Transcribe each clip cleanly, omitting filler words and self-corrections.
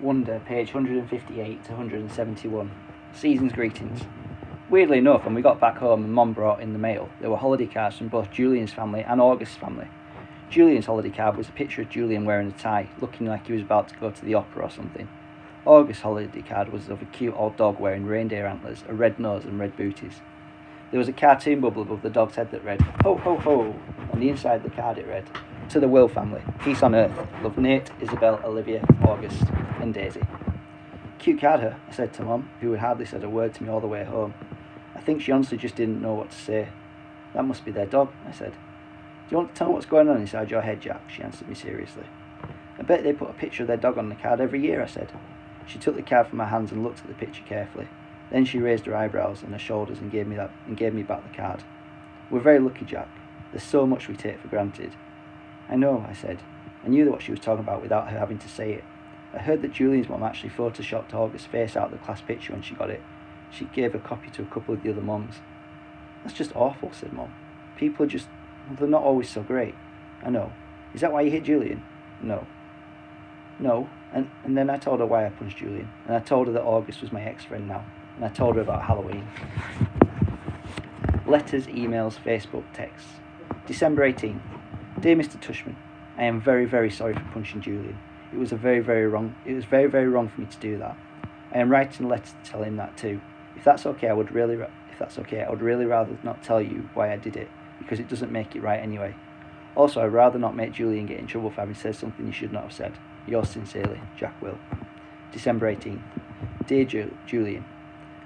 Wonder, page 158 to 171. Season's greetings. Weirdly enough, when we got back home and Mom brought in the mail, there were holiday cards from both Julian's family and August's family. Julian's holiday card was a picture of Julian wearing a tie, looking like he was about to go to the opera or something. August's holiday card was of a cute old dog wearing reindeer antlers, a red nose and red booties. There was a cartoon bubble above the dog's head that read, "Ho, ho, ho." On the inside of the card it read, "To the Will family, peace on earth. Love Nate, Isabel, Olivia, August, and Daisy." "Cute card, her," I said to Mum, who had hardly said a word to me all the way home. I think she honestly just didn't know what to say. "That must be their dog," I said. "Do you want to tell me what's going on inside your head, Jack?" She answered me seriously. "I bet they put a picture of their dog on the card every year," I said. She took the card from my hands and looked at the picture carefully. Then she raised her eyebrows and her shoulders and gave me back the card. "We're very lucky, Jack. There's so much we take for granted." "I know," I said. I knew what she was talking about without her having to say it. I heard that Julian's mum actually photoshopped August's face out of the class picture when she got it. She gave a copy to a couple of the other mums. "That's just awful," said Mum. "People are just... they're not always so great." "I know. Is that why you hit Julian?" "No." And then I told her why I punched Julian, and I told her that August was my ex-friend now, and I told her about Halloween. Letters, emails, Facebook, texts. December 18th. Dear Mr. Tushman, I am very, very sorry for punching Julian. It was very, very wrong for me to do that. I am writing a letter to tell him that too. If that's okay, I would really rather not tell you why I did it, because it doesn't make it right anyway. Also, I'd rather not make Julian get in trouble for having said something he should not have said. Yours sincerely, Jack Will. December 18th. Dear Julian,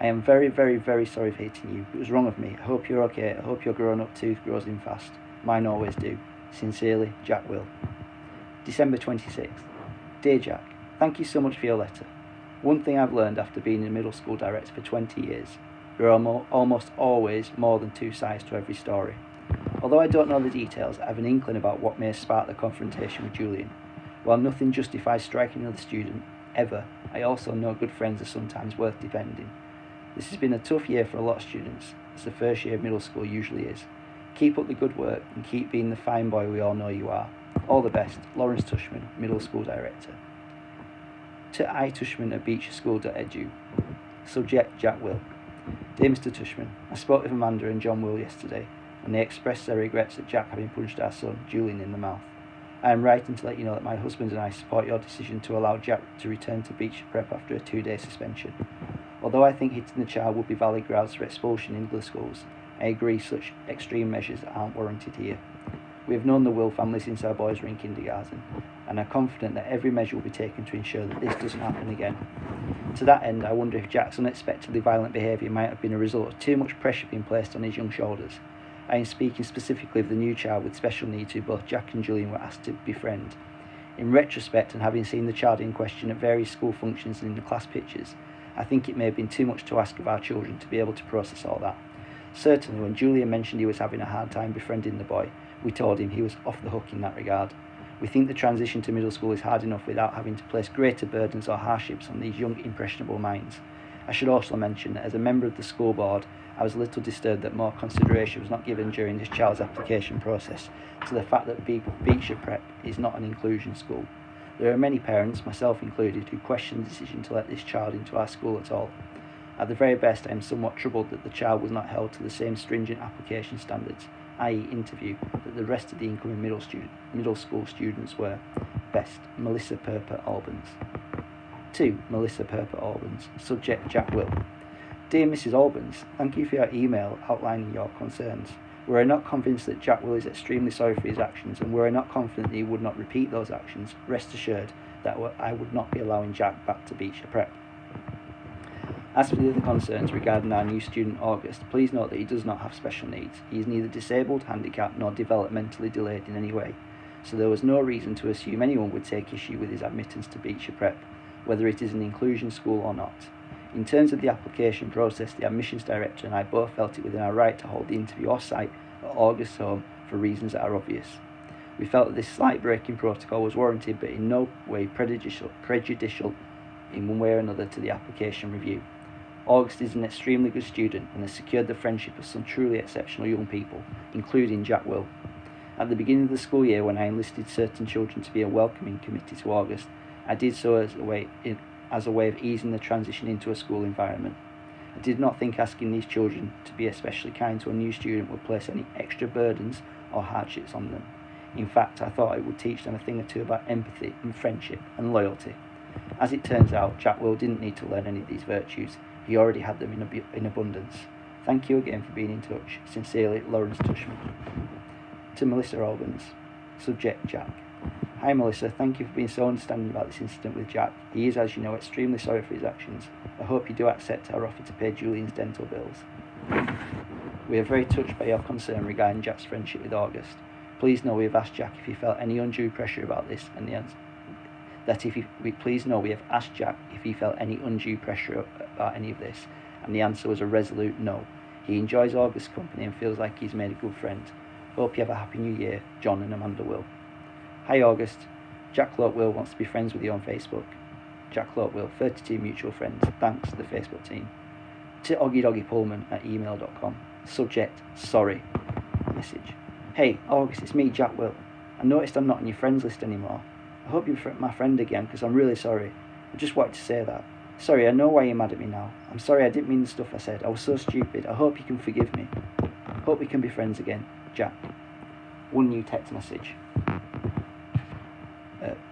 I am very, very, very sorry for hitting you. It was wrong of me. I hope you're okay. I hope your grown-up tooth grows in fast. Mine always do. Sincerely, Jack Will. December 26th. Dear Jack, thank you so much for your letter. One thing I've learned after being a middle school director for 20 years, there are almost always more than two sides to every story. Although I don't know the details, I have an inkling about what may spark the confrontation with Julian. While nothing justifies striking another student, ever, I also know good friends are sometimes worth defending. This has been a tough year for a lot of students, as the first year of middle school usually is. Keep up the good work and keep being the fine boy we all know you are. All the best, Lawrence Tushman, Middle School Director. To itushman@beecherschool.edu. Subject, Jack Will. Dear Mr. Tushman, I spoke with Amanda and John Will yesterday, and they expressed their regrets at Jack having punched our son, Julian, in the mouth. I am writing to let you know that my husband and I support your decision to allow Jack to return to Beecher Prep after a 2-day suspension. Although I think hitting the child would be valid grounds for expulsion in other schools, I agree such extreme measures aren't warranted here. We have known the Will family since our boys were in kindergarten, and are confident that every measure will be taken to ensure that this doesn't happen again. To that end, I wonder if Jack's unexpectedly violent behaviour might have been a result of too much pressure being placed on his young shoulders. I am speaking specifically of the new child with special needs who both Jack and Julian were asked to befriend. In retrospect, and having seen the child in question at various school functions and in the class pictures, I think it may have been too much to ask of our children to be able to process all that. Certainly, when Julian mentioned he was having a hard time befriending the boy, we told him he was off the hook in that regard. We think the transition to middle school is hard enough without having to place greater burdens or hardships on these young, impressionable minds. I should also mention that as a member of the school board, I was a little disturbed that more consideration was not given during this child's application process to the fact that Beecher Prep is not an inclusion school. There are many parents, myself included, who question the decision to let this child into our school at all. At the very best, I am somewhat troubled that the child was not held to the same stringent application standards, i.e. interview, that the rest of the incoming middle school students were. Best, Melissa Perper Albans. 2. Melissa Perper Albans. Subject, Jack Will. Dear Mrs. Albans, thank you for your email outlining your concerns. Were I not convinced that Jack Will is extremely sorry for his actions, and were I not confident that he would not repeat those actions, rest assured that I would not be allowing Jack back to Beecher Prep. As for the other concerns regarding our new student August, please note that he does not have special needs. He is neither disabled, handicapped, nor developmentally delayed in any way, so there was no reason to assume anyone would take issue with his admittance to Beecher Prep, whether it is an inclusion school or not. In terms of the application process, the admissions director and I both felt it within our right to hold the interview off-site at August's home for reasons that are obvious. We felt that this slight break in protocol was warranted, but in no way prejudicial in one way or another to the application review. August is an extremely good student and has secured the friendship of some truly exceptional young people, including Jack Will. At the beginning of the school year, when I enlisted certain children to be a welcoming committee to August, I did so as a way of easing the transition into a school environment. I did not think asking these children to be especially kind to a new student would place any extra burdens or hardships on them. In fact, I thought it would teach them a thing or two about empathy and friendship and loyalty. As it turns out, Jack Will didn't need to learn any of these virtues. He already had them in abundance. Thank you again for being in touch. Sincerely, Lawrence Tushman. To Melissa Albans. Subject, Jack. Hi Melissa, thank you for being so understanding about this incident with Jack. He is, as you know, extremely sorry for his actions. I hope you do accept our offer to pay Julian's dental bills. We are very touched by your concern regarding Jack's friendship with August. Please know we have asked Jack if he felt any undue pressure about this, and the answer we have asked Jack if he felt any undue pressure about any of this, and the answer was a resolute no. He enjoys August's company and feels like he's made a good friend. Hope you have a happy new year, John and Amanda Will. Hi August, Jack Lope Will wants to be friends with you on Facebook. Jack Lope Will, 32 mutual friends, thanks to the Facebook team. To oggydoggypullman@email.com. Subject, sorry. Message. Hey August, it's me, Jack Will. I noticed I'm not on your friends list anymore. I hope you're my friend again because I'm really sorry. I just wanted to say that. Sorry, I know why you're mad at me now. I'm sorry I didn't mean the stuff I said. I was so stupid. I hope you can forgive me. Hope we can be friends again. Jack. One new text message.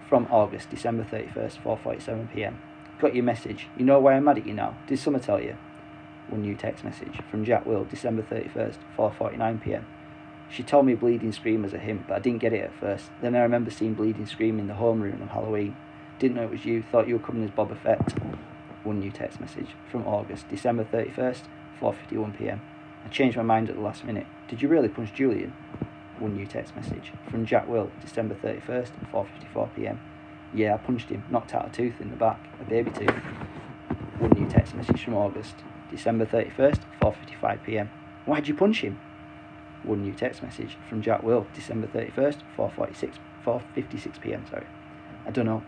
From August, December 31st, 4:47 p.m. Got your message. You know why I'm mad at you now? Did Summer tell you? One new text message. From Jack Will, December 31st, 4:49 p.m. She told me Bleeding Scream was a hint, but I didn't get it at first. Then I remember seeing Bleeding Scream in the homeroom on Halloween. Didn't know it was you. Thought you were coming as Boba Fett. One new text message. From August, December 31st, 4:51 p.m. I changed my mind at the last minute. Did you really punch Julian? One new text message. From Jack Will, December 31st, 4:54 p.m. Yeah, I punched him. Knocked out a tooth in the back. A baby tooth. One new text message from August, December 31st, 4:55 p.m. Why'd you punch him? One new text message. From Jack Will, December 31st, 4:56 p.m. I don't know.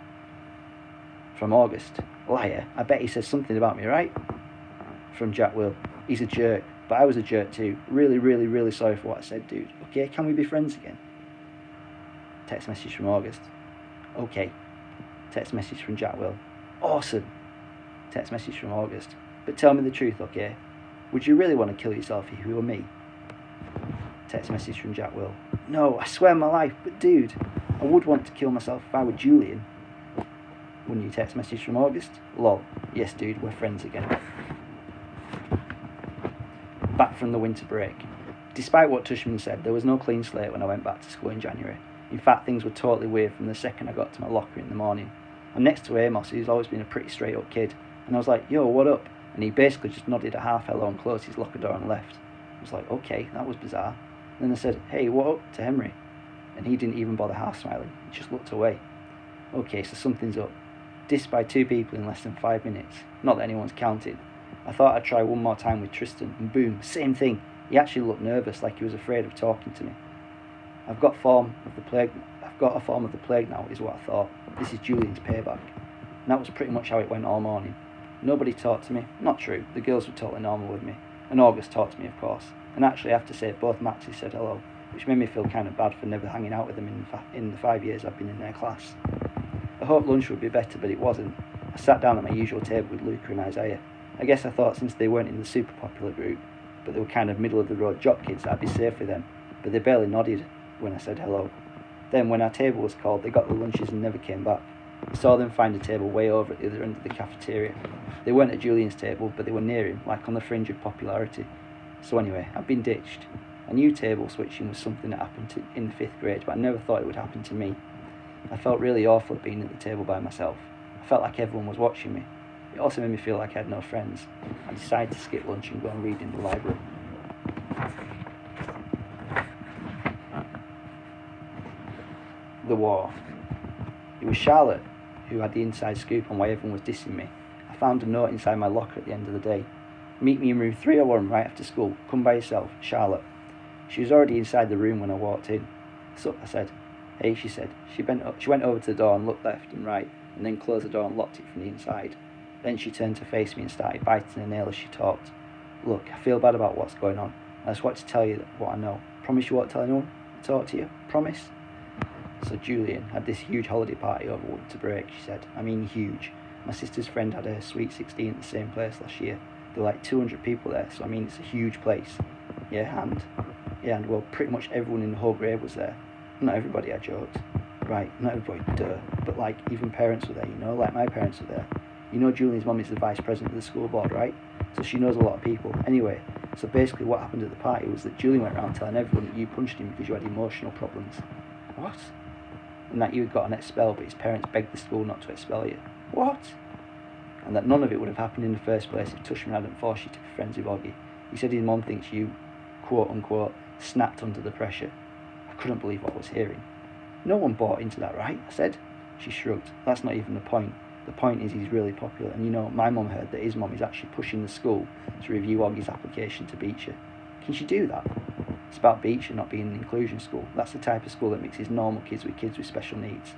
From August. Liar. I bet he says something about me, right? From Jack Will. He's a jerk. But I was a jerk too. Really, really, really sorry for what I said, dude. Okay, can we be friends again? Text message from August. Okay. Text message from Jack Will. Awesome. Text message from August. But tell me the truth, okay? Would you really want to kill yourself if you were me? Text message from Jack Will. No, I swear on my life, but dude, I would want to kill myself if I were Julian. One new text message from August. Lol. Yes, dude, we're friends again. Back from the winter break. Despite what Tushman said, there was no clean slate when I went back to school in January. In fact, things were totally weird from the second I got to my locker in the morning. I'm next to Amos, who's always been a pretty straight up kid, and I was like, yo, what up? And he basically just nodded a half hello and closed his locker door and left. I was like, okay, that was bizarre. And then I said, hey, what up, to Henry? And he didn't even bother half smiling, he just looked away. Okay, so something's up. Dissed by 2 people in less than 5 minutes. Not that anyone's counted. I thought I'd try one more time with Tristan, and boom, same thing. He actually looked nervous, like he was afraid of talking to me. I've got a form of the plague now, is what I thought. This is Julian's payback. And that was pretty much how it went all morning. Nobody talked to me. Not true, the girls were totally normal with me. And August talked to me, of course. And actually, I have to say, both Maxes said hello, which made me feel kind of bad for never hanging out with them in the 5 years I've been in their class. I hoped lunch would be better, but it wasn't. I sat down at my usual table with Luca and Isaiah. I guess I thought since they weren't in the super popular group, but they were kind of middle of the road jock kids, that I'd be safe with them, but they barely nodded when I said hello. Then when our table was called, they got the lunches and never came back. I saw them find a table way over at the other end of the cafeteria. They weren't at Julian's table, but they were near him, like on the fringe of popularity. So anyway, I've been ditched. I knew table switching was something that happened in the 5th grade, but I never thought it would happen to me. I felt really awful at being at the table by myself. I felt like everyone was watching me. It also made me feel like I had no friends. I decided to skip lunch and go and read in the library. The war. It was Charlotte who had the inside scoop on why everyone was dissing me. I found a note inside my locker at the end of the day. Meet me in room 301 right after school. Come by yourself, Charlotte. She was already inside the room when I walked in. So I said, hey, she said. She went over to the door and looked left and right, and then closed the door and locked it from the inside. Then she turned to face me and started biting her nail as she talked. Look, I feel bad about what's going on. I just want to tell you what I know. Promise you won't tell anyone I talk to you? Promise? So Julian had this huge holiday party over winter break, she said. I mean huge. My sister's friend had her sweet 16 at the same place last year. There were like 200 people there, so I mean it's a huge place. And well, pretty much everyone in the whole grade was there. Not everybody, I joked. Right, not everybody, duh. But like, even parents were there, like my parents were there. Julian's mum is the vice president of the school board, right? So she knows a lot of people. Anyway, so basically what happened at the party was that Julian went around telling everyone that you punched him because you had emotional problems. What? And that you had got an expel, but his parents begged the school not to expel you. What? And that none of it would have happened in the first place if Tushman hadn't forced you to be friends with Oggy. He said his mum thinks you, quote unquote, snapped under the pressure. I couldn't believe what I was hearing. No one bought into that, right? I said. She shrugged. That's not even the point. The point is he's really popular, and my mum heard that his mum is actually pushing the school to review Oggy's application to Beecher. Can she do that? It's about Beecher not being an inclusion school. That's the type of school that mixes normal kids with special needs.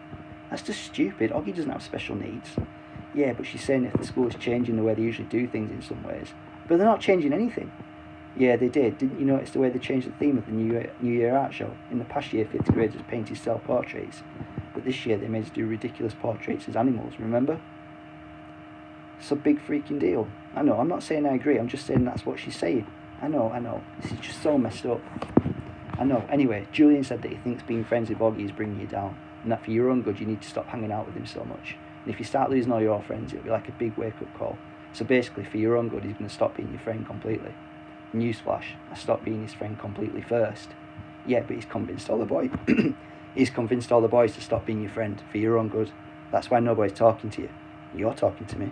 That's just stupid. Oggy doesn't have special needs. Yeah, but she's saying if the school is changing the way they usually do things in some ways. But they're not changing anything. Yeah, they did. Didn't you notice the way they changed the theme of the New Year art show? In the past year, 5th graders painted self-portraits. But this year they made us do ridiculous portraits as animals, remember? It's a big freaking deal. I know, I'm not saying I agree, I'm just saying that's what she's saying. I know. This is just so messed up. I know. Anyway, Julian said that he thinks being friends with Oggy is bringing you down, and that for your own good you need to stop hanging out with him so much. And if you start losing all your friends, it'll be like a big wake-up call. So basically, for your own good, he's going to stop being your friend completely. Newsflash, I stopped being his friend completely first. Yeah, but he's convinced all the boys to stop being your friend for your own good. That's why nobody's talking to you. You're talking to me.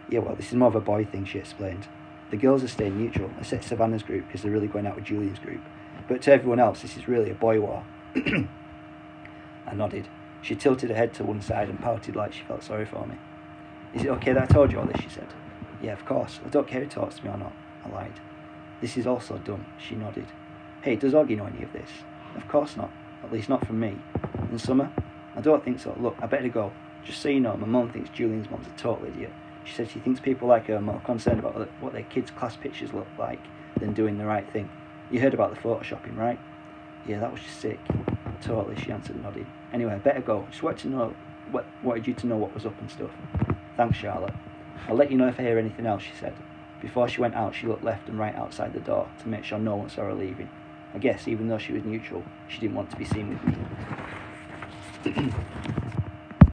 Yeah, well, this is more of a boy thing, she explained. The girls are staying neutral, except Savannah's group, because they're really going out with Julian's group. But to everyone else, this is really a boy war. I nodded. She tilted her head to one side and pouted like she felt sorry for me. Is it okay that I told you all this, she said. Yeah, of course. I don't care who talks to me or not, I lied. This is also done, she nodded. Hey, does Oggy know any of this? Of course not. At least not from me. And Summer? I don't think so. Look, I better go. Just so you know, my mum thinks Julian's mum's a total idiot. She said she thinks people like her are more concerned about what their kids' class pictures look like than doing the right thing. You heard about the photoshopping, right? Yeah, that was just sick. Totally, she answered, nodding. Anyway, I better go. Just wanted you to know what was up and stuff. Thanks, Charlotte. I'll let you know if I hear anything else, she said. Before she went out, she looked left and right outside the door to make sure no one saw her leaving. I guess, even though she was neutral, she didn't want to be seen with me.